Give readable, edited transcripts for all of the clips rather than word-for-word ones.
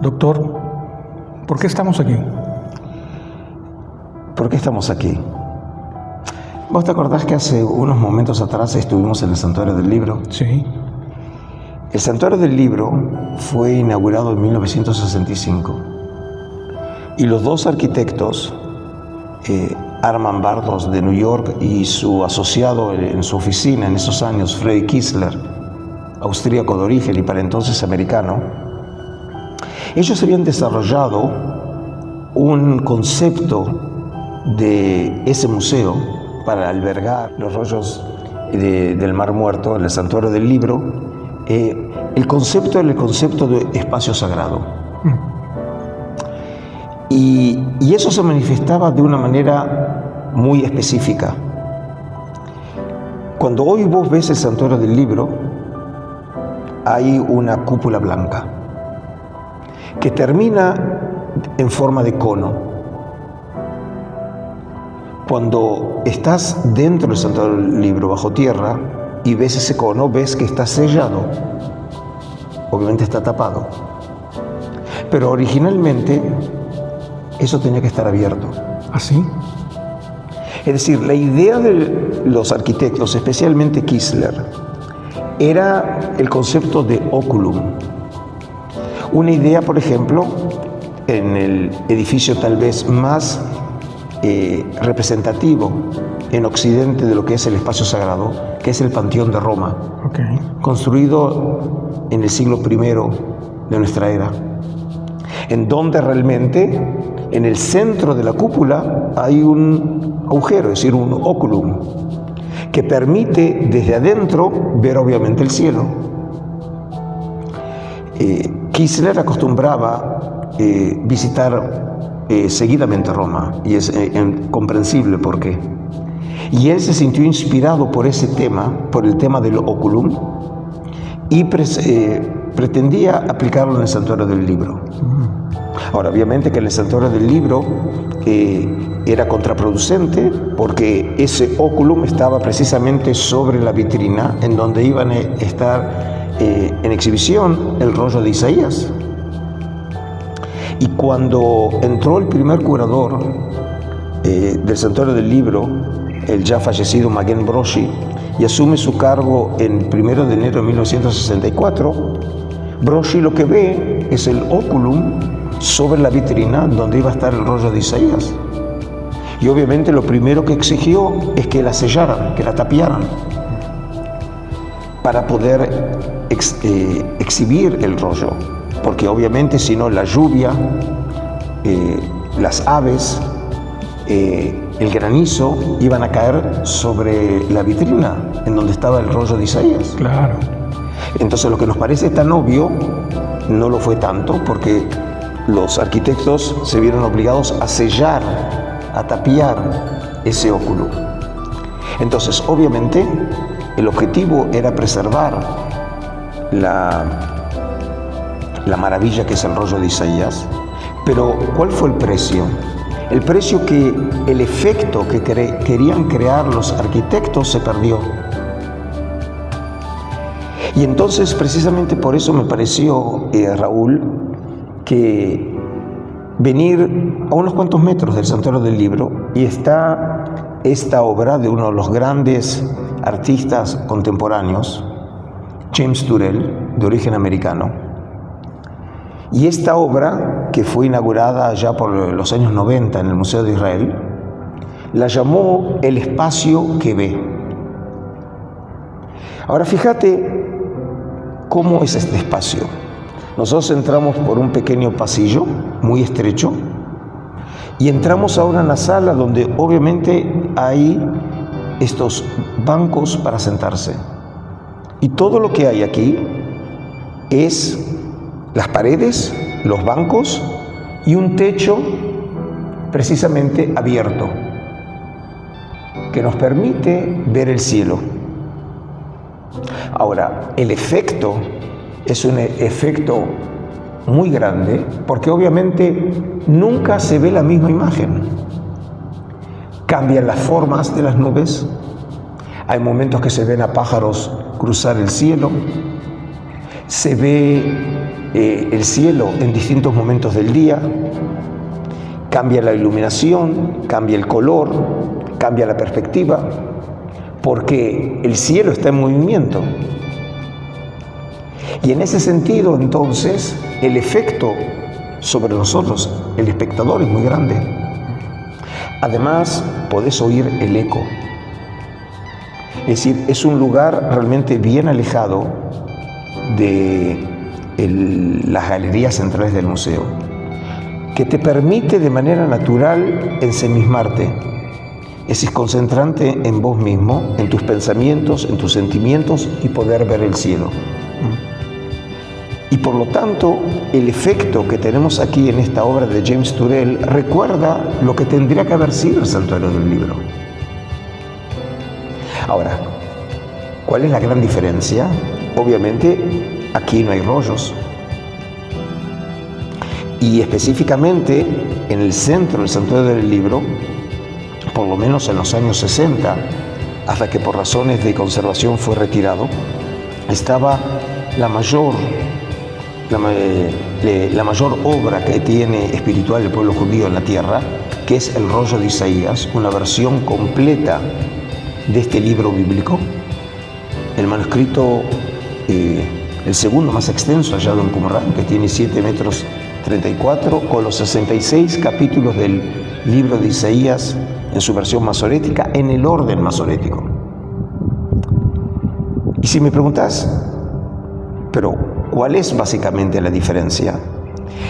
Doctor, ¿por qué estamos aquí? ¿Por qué estamos aquí? ¿Vos te acordás que hace unos momentos atrás estuvimos en el Santuario del Libro? Sí. El Santuario del Libro fue inaugurado en 1965 y los dos arquitectos, Armand Bardos de New York y su asociado en su oficina en esos años, Freddy Kissler, austríaco de origen y para entonces americano, ellos habían desarrollado un concepto de ese museo para albergar los rollos del Mar Muerto en el Santuario del Libro. El concepto era el concepto de espacio sagrado. Y eso se manifestaba de una manera muy específica. Cuando hoy vos ves el Santuario del Libro, hay una cúpula blanca que termina en forma de cono. Cuando estás dentro del Santuario del Libro, bajo tierra, y ves ese cono, ves que está sellado. Obviamente está tapado. Pero originalmente eso tenía que estar abierto. ¿Así? Es decir, la idea de los arquitectos, especialmente Kissler, era el concepto de oculum. Una idea, por ejemplo, en el edificio tal vez más representativo en Occidente de lo que es el espacio sagrado, que es el Panteón de Roma, construido en el siglo I de nuestra era, en donde realmente en el centro de la cúpula hay un agujero, es decir, un oculum, que permite desde adentro ver obviamente el cielo. Kissler acostumbraba visitar seguidamente Roma, y es comprensible por qué. Y él se sintió inspirado por ese tema, por el tema del oculum, y pretendía aplicarlo en el Santuario del Libro. Ahora, obviamente que en el Santuario del Libro era contraproducente, porque ese oculum estaba precisamente sobre la vitrina en donde iban a estar en exhibición el rollo de Isaías. Y cuando entró el primer curador del Santuario del Libro, el ya fallecido Magen Broschi, y asume su cargo en 1 de enero de 1964, Broschi lo que ve es el oculum sobre la vitrina donde iba a estar el rollo de Isaías. Y obviamente lo primero que exigió es que la sellaran, que la tapiaran, para poder exhibir el rollo. Porque obviamente si no la lluvia, las aves, el granizo iban a caer sobre la vitrina en donde estaba el rollo de Isaías. Claro. Entonces lo que nos parece tan obvio no lo fue tanto, porque los arquitectos se vieron obligados a sellar, a tapiar ese óculo. Entonces obviamente el objetivo era preservar la maravilla que es el rollo de Isaías, pero ¿cuál fue el precio? El precio que el efecto que querían crear los arquitectos se perdió. Y entonces, precisamente por eso me pareció, Raúl, que venir a unos cuantos metros del Santuario del Libro y está esta obra de uno de los grandes artistas contemporáneos, James Turrell, de origen americano. Y esta obra, que fue inaugurada ya por los años 90 en el Museo de Israel, la llamó El espacio que ve. Ahora fíjate cómo es este espacio. Nosotros entramos por un pequeño pasillo muy estrecho y entramos ahora en la sala donde obviamente hay estos bancos para sentarse. Y todo lo que hay aquí es las paredes, los bancos y un techo precisamente abierto que nos permite ver el cielo. Ahora, el efecto es un efecto muy grande porque obviamente nunca se ve la misma imagen. Cambian las formas de las nubes, hay momentos que se ven a pájaros cruzar el cielo, se ve el cielo en distintos momentos del día, cambia la iluminación, cambia el color, cambia la perspectiva, porque el cielo está en movimiento. Y en ese sentido, entonces, el efecto sobre nosotros, el espectador, es muy grande. Además, podés oír el eco. Es decir, es un lugar realmente bien alejado de las galerías centrales del museo, que te permite de manera natural ensimismarte, es decir, concentrarte en vos mismo, en tus pensamientos, en tus sentimientos y poder ver el cielo. Y por lo tanto, el efecto que tenemos aquí en esta obra de James Turrell recuerda lo que tendría que haber sido el santuario del libro. Ahora, ¿cuál es la gran diferencia? Obviamente, aquí no hay rollos. Y específicamente, en el centro del santuario del libro, por lo menos en los años 60, hasta que por razones de conservación fue retirado, estaba la mayor obra que tiene espiritual el pueblo judío en la tierra, que es el rollo de Isaías, una versión completa de este libro bíblico, el manuscrito, el segundo más extenso hallado en Qumran, que tiene 7 metros 34, con los 66 capítulos del libro de Isaías en su versión masorética, en el orden masorético. Y si me preguntas, pero ¿cuál es básicamente la diferencia?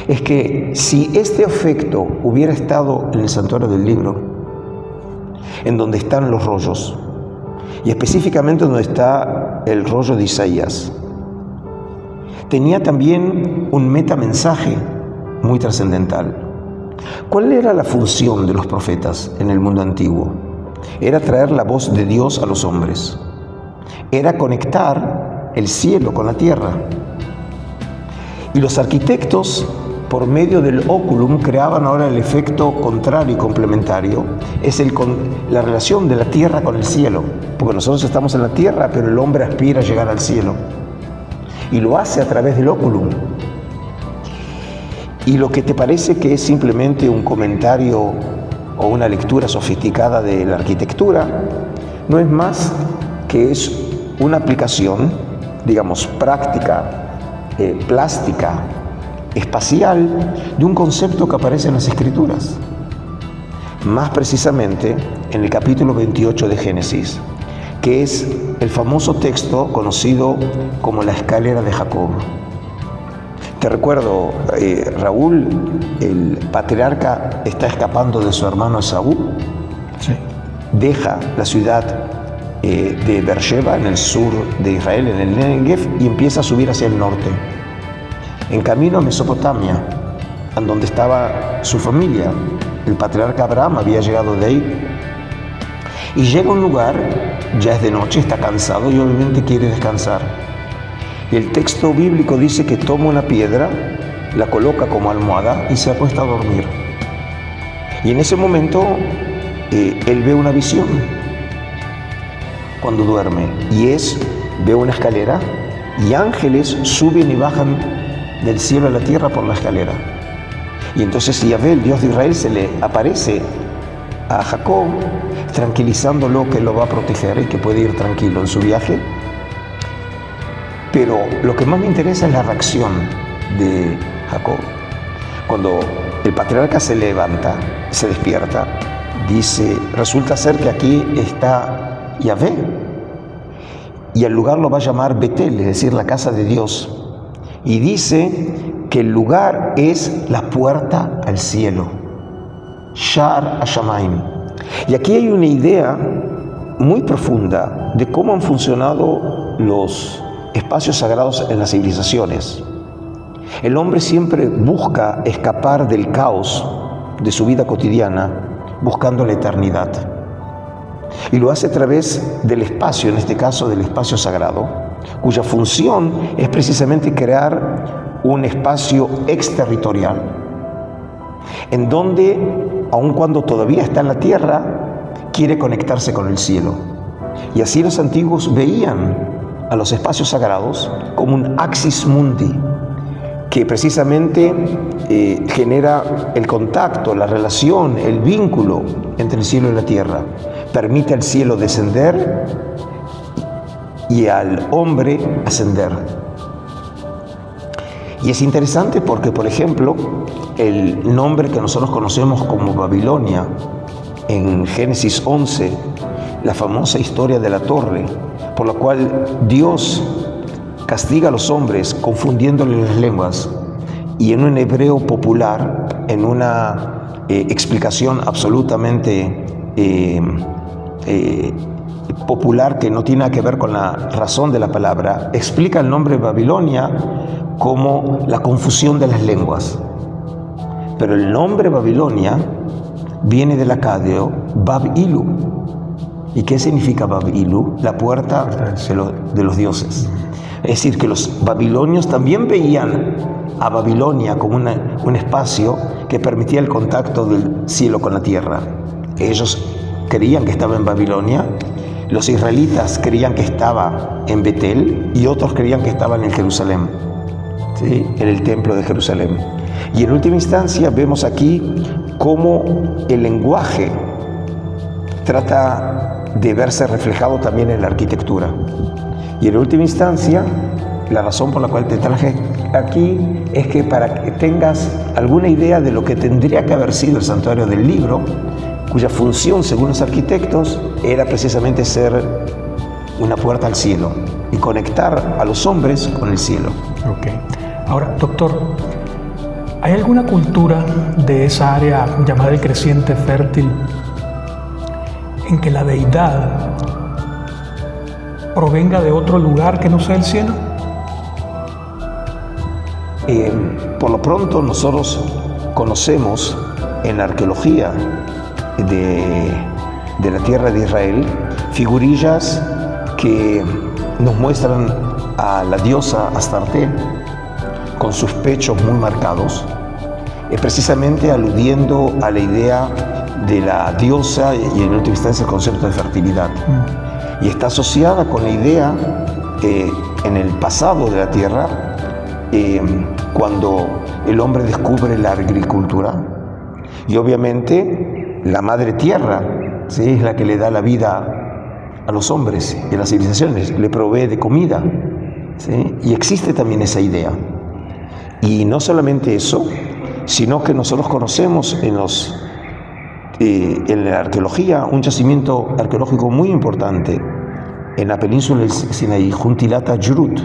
Es que si este efecto hubiera estado en el santuario del libro, en donde están los rollos, y específicamente donde está el rollo de Isaías, tenía también un metamensaje muy trascendental. ¿Cuál era la función de los profetas en el mundo antiguo? Era traer la voz de Dios a los hombres. Era conectar el cielo con la tierra. Y los arquitectos, por medio del óculum, creaban ahora el efecto contrario y complementario. Es la relación de la tierra con el cielo. Porque nosotros estamos en la tierra, pero el hombre aspira a llegar al cielo. Y lo hace a través del óculum. Y lo que te parece que es simplemente un comentario o una lectura sofisticada de la arquitectura, no es más que es una aplicación, digamos, práctica, plástica, espacial, de un concepto que aparece en las Escrituras. Más precisamente en el capítulo 28 de Génesis, que es el famoso texto conocido como la escalera de Jacob. Te recuerdo, Raúl, el patriarca está escapando de su hermano Esaú. Sí. Deja la ciudad de Beersheba, en el sur de Israel, en el Negev, y empieza a subir hacia el norte. En camino a Mesopotamia, en donde estaba su familia. El patriarca Abraham había llegado de ahí. Y llega a un lugar, ya es de noche, está cansado y obviamente quiere descansar. Y el texto bíblico dice que toma una piedra, la coloca como almohada y se acuesta a dormir. Y en ese momento él ve una visión cuando duerme, y ve una escalera y ángeles suben y bajan del cielo a la tierra por la escalera. Y entonces Yahvé, el Dios de Israel, se le aparece a Jacob, tranquilizándolo que lo va a proteger y que puede ir tranquilo en su viaje. Pero lo que más me interesa es la reacción de Jacob. Cuando el patriarca se levanta, se despierta, dice, resulta ser que aquí está Yahvé, y el lugar lo va a llamar Betel, es decir, la casa de Dios. Y dice que el lugar es la puerta al cielo, Shar HaShamayim. Y aquí hay una idea muy profunda de cómo han funcionado los espacios sagrados en las civilizaciones. El hombre siempre busca escapar del caos de su vida cotidiana, buscando la eternidad. Y lo hace a través del espacio, en este caso del espacio sagrado, cuya función es precisamente crear un espacio exterritorial, en donde, aun cuando todavía está en la tierra, quiere conectarse con el cielo. Y así los antiguos veían a los espacios sagrados como un axis mundi, que precisamente genera el contacto, la relación, el vínculo entre el cielo y la tierra. Permite al cielo descender y al hombre ascender. Y es interesante porque, por ejemplo, el nombre que nosotros conocemos como Babilonia, en Génesis 11, la famosa historia de la torre, por la cual Dios castiga a los hombres confundiéndoles las lenguas, y en un hebreo popular, en una explicación absolutamente popular que no tiene nada que ver con la razón de la palabra, explica el nombre Babilonia como la confusión de las lenguas. Pero el nombre Babilonia viene del acadeo Bab-Ilu. ¿Y qué significa Bab-Ilu? La puerta de los dioses. Es decir, que los babilonios también veían a Babilonia como un espacio que permitía el contacto del cielo con la tierra. Ellos creían que estaba en Babilonia, los israelitas creían que estaba en Betel y otros creían que estaba en el Jerusalén, ¿sí? En el templo de Jerusalén. Y en última instancia vemos aquí cómo el lenguaje trata de verse reflejado también en la arquitectura. Y en última instancia, la razón por la cual te traje aquí es que para que tengas alguna idea de lo que tendría que haber sido el santuario del libro, cuya función, según los arquitectos, era precisamente ser una puerta al cielo y conectar a los hombres con el cielo. Ok. Ahora, doctor, ¿hay alguna cultura de esa área llamada el creciente fértil en que la deidad provenga de otro lugar que no sea el cielo? Por lo pronto nosotros conocemos en la arqueología de la tierra de Israel figurillas que nos muestran a la diosa Astarte con sus pechos muy marcados, precisamente aludiendo a la idea de la diosa y en última instancia el concepto de fertilidad. Y está asociada con la idea en el pasado de la tierra, cuando el hombre descubre la agricultura y obviamente la madre tierra, ¿sí?, es la que le da la vida a los hombres y a las civilizaciones, le provee de comida, ¿sí? Y existe también esa idea. Y no solamente eso, sino que nosotros conocemos en la arqueología un yacimiento arqueológico muy importante en la península del Sinaí, Juntilat Ajrut.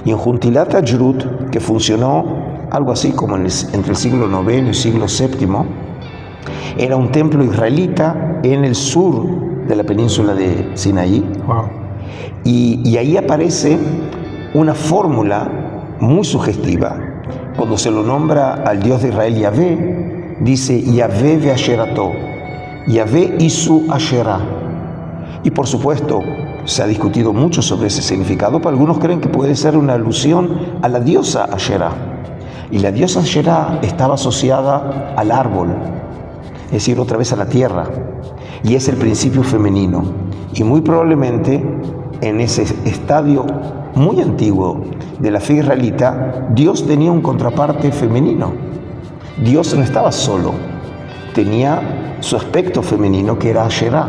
Y en Juntilat Ajrut, que funcionó algo así como entre el siglo IX y el siglo VII, era un templo israelita en el sur de la península de Sinaí. Wow. Y ahí aparece una fórmula muy sugestiva. Cuando se lo nombra al Dios de Israel, Yahvé, dice Yahvé ve Asherato, Yahvé y su Asherá. Y por supuesto, se ha discutido mucho sobre ese significado, pero algunos creen que puede ser una alusión a la diosa Asherá. Y la diosa Asherá estaba asociada al árbol, es decir, otra vez a la tierra, y es el principio femenino. Y muy probablemente en ese estadio muy antiguo de la fe israelita, Dios tenía un contraparte femenino. Dios no estaba solo, tenía su aspecto femenino que era Asherá,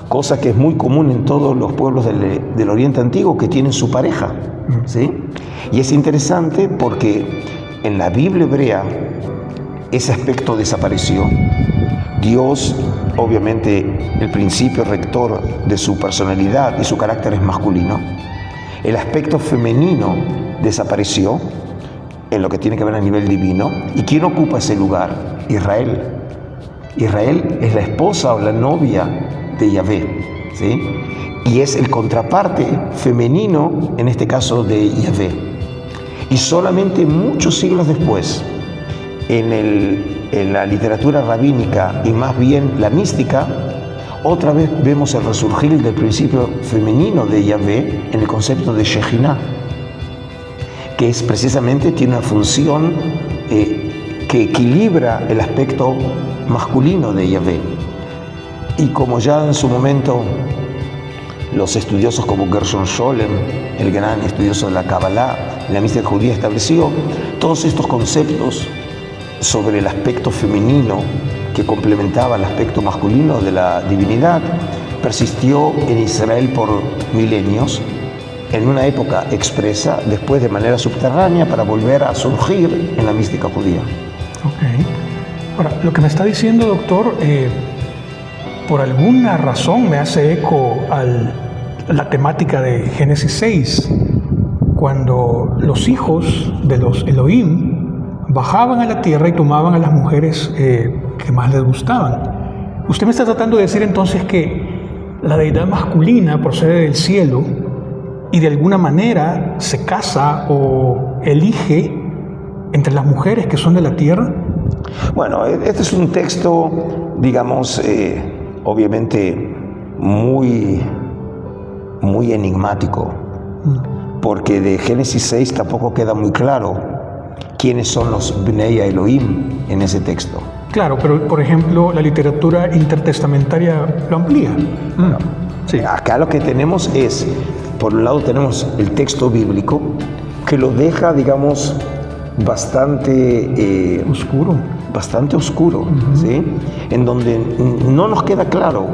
cosa que es muy común en todos los pueblos del Oriente Antiguo que tienen su pareja, ¿sí? Y es interesante porque en la Biblia hebrea ese aspecto desapareció. Dios, obviamente, el principio rector de su personalidad y su carácter es masculino. El aspecto femenino desapareció en lo que tiene que ver a nivel divino. ¿Y quién ocupa ese lugar? Israel. Israel es la esposa o la novia de Yahvé, ¿sí? Y es el contraparte femenino, en este caso, de Yahvé. Y solamente muchos siglos después, en la literatura rabínica y más bien la mística, otra vez vemos el resurgir del principio femenino de Yahvé en el concepto de Shejinah, que es precisamente, tiene una función que equilibra el aspecto masculino de Yahvé. Y como ya en su momento los estudiosos como Gershon Scholem, el gran estudioso de la Kabbalah, la mística judía, estableció todos estos conceptos sobre el aspecto femenino que complementaba el aspecto masculino de la divinidad, persistió en Israel por milenios, en una época expresa, después de manera subterránea, para volver a surgir en la mística judía. Ok. Ahora, lo que me está diciendo, doctor, por alguna razón me hace eco a la temática de Génesis 6, cuando los hijos de los Elohim bajaban a la tierra y tomaban a las mujeres que más les gustaban. Usted me está tratando de decir entonces que la deidad masculina procede del cielo y de alguna manera se casa o elige entre las mujeres que son de la tierra. Bueno, este es un texto, digamos, obviamente muy enigmático, porque de Génesis 6 tampoco queda muy claro quiénes son los Bnei Elohim en ese texto. Claro, pero por ejemplo, la literatura intertestamentaria lo amplía. Bueno, sí. Acá lo que tenemos es, por un lado tenemos el texto bíblico, que lo deja, digamos, bastante oscuro, ¿sí? En donde no nos queda claro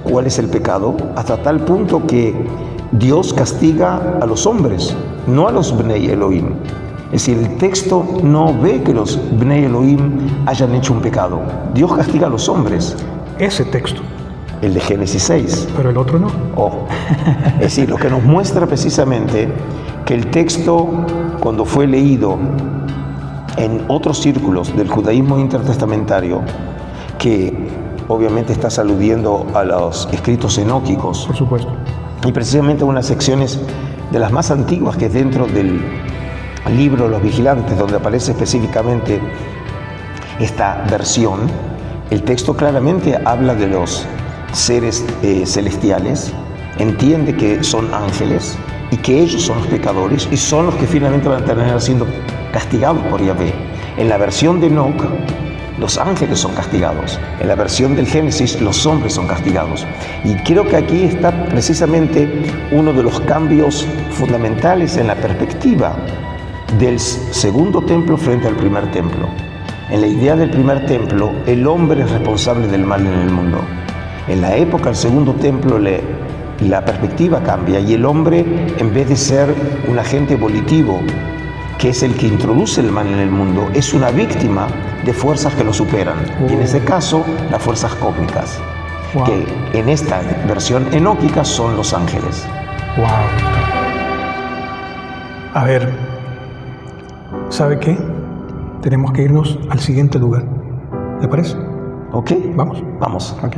cuál es el pecado, hasta tal punto que Dios castiga a los hombres, no a los Bnei Elohim. Es decir, el texto no ve que los Bnei Elohim hayan hecho un pecado. Dios castiga a los hombres. Ese texto. El de Génesis 6. Pero el otro no. Es decir, lo que nos muestra precisamente que el texto, cuando fue leído en otros círculos del judaísmo intertestamentario, que obviamente estás aludiendo a los escritos enóquicos, por supuesto, y precisamente unas secciones de las más antiguas, que es dentro del libro Los Vigilantes, donde aparece específicamente esta versión, el texto claramente habla de los seres celestiales, entiende que son ángeles y que ellos son los pecadores y son los que finalmente van a terminar siendo castigados por Yahvé. En la versión de Enoc, los ángeles son castigados. En la versión del Génesis, los hombres son castigados. Y creo que aquí está precisamente uno de los cambios fundamentales en la perspectiva del segundo templo frente al primer templo. En la idea del primer templo, el hombre es responsable del mal en el mundo. En la época del segundo templo, la perspectiva cambia y el hombre, en vez de ser un agente volitivo, que es el que introduce el mal en el mundo, es una víctima de fuerzas que lo superan. Y en ese caso, las fuerzas cósmicas, que en esta versión enóquica son los ángeles. Wow. A ver, ¿sabe qué? Tenemos que irnos al siguiente lugar. ¿Le parece? ¿Ok? ¿Vamos? Vamos. Ok.